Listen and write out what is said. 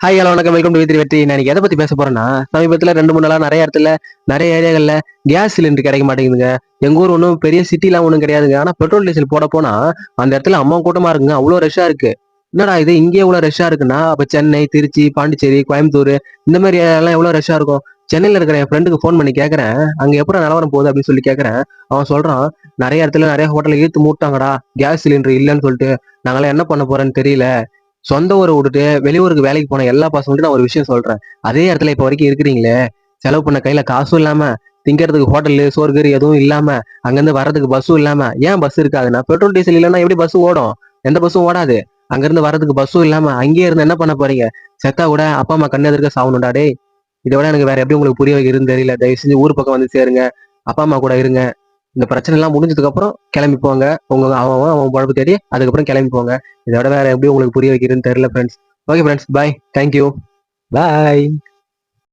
Hi hello வணக்கம் welcome to வெற்றி. நான் இன்னைக்கு எதை பத்தி பேச போறேன்னா, சமீபத்துல 2 3 நாளா நிறைய இடத்துல நிறைய ஏரியாகள்ல கேஸ் சிலிண்டர் கிடைக்க மாட்டேங்குதுங்க. எங்க ஊர் ஒன்றும் பெரிய சிட்டிலாம் ஒன்றும் கிடையாதுங்க. ஆனா பெட்ரோல் டீசல் போட போனா அந்த இடத்துல அம்மா கூட்டமா இருக்குங்க. அவ்வளோ ரஷ்ஷா இருக்கு. என்னடா இது இங்கே இவ்வளோ ரஷ்ஷா இருக்குன்னா, அப்ப சென்னை, திருச்சி, பாண்டிச்சேரி, கோயம்புத்தூர் இந்த மாதிரி எல்லாம் எவ்வளோ ரஷ்ஷா இருக்கும். சென்னையில இருக்கிற என் ஃப்ரெண்டுக்கு ஃபோன் பண்ணி கேட்கறேன், அங்க எப்படி நிலவரம் போகுது அப்படின்னு சொல்லி கேட்கறேன். அவன் சொல்றான், நிறைய இடத்துல நிறைய ஹோட்டல்ல இழுத்து மூட்டாங்கடா, கேஸ் சிலிண்டர் இல்லைன்னு சொல்லிட்டு. நாங்களாம் என்ன பண்ண போறேன்னு தெரியல. சொந்த ஊரை விட்டுட்டு வெளியூருக்கு வேலைக்கு போன எல்லா பசங்கள்ட்ட நான் ஒரு விஷயம் சொல்றேன். அதே இடத்துல இப்ப வரைக்கும் இருக்கிறீங்களே, செலவு பண்ண கையில காசும் இல்லாம, திங்கிறதுக்கு ஹோட்டலு சோறு கறி எதுவும் இல்லாம, அங்கிருந்து வர்றதுக்கு பஸ்ஸும் இல்லாம. ஏன் பஸ் இருக்காதுன்னா, பெட்ரோல் டீசல் இல்லைன்னா எப்படி பஸ் ஓடும்? எந்த பஸ்ஸும் ஓடாது. அங்கிருந்து வர்றதுக்கு பஸ்ஸும் இல்லாம அங்கேயே இருந்து என்ன பண்ண போறீங்க? செத்தா கூட அப்பா அம்மா கண்ணு எதிர்க்க சாவணும்டா டேய். இதை விட எனக்கு வேற எப்படி உங்களுக்கு புரிய வைக்கிறதுன்னு தெரியல. தயவு செஞ்சு ஊர் பக்கம் வந்து சேருங்க. அப்பா அம்மா கூட இருங்க. இந்த பிரச்சனை எல்லாம் முடிஞ்சதுக்கு அப்புறம் கிளம்பி போங்க. அவன் பழப்பு தேடி அதுக்கப்புறம் கிளம்பி போங்க. இதை விட வேற எப்படி உங்களுக்கு புரிய வைக்கிறதுன்னு தெரியல ஃப்ரெண்ட்ஸ். ஓகே ஃப்ரெண்ட்ஸ், பாய். தேங்க்யூ. பாய்.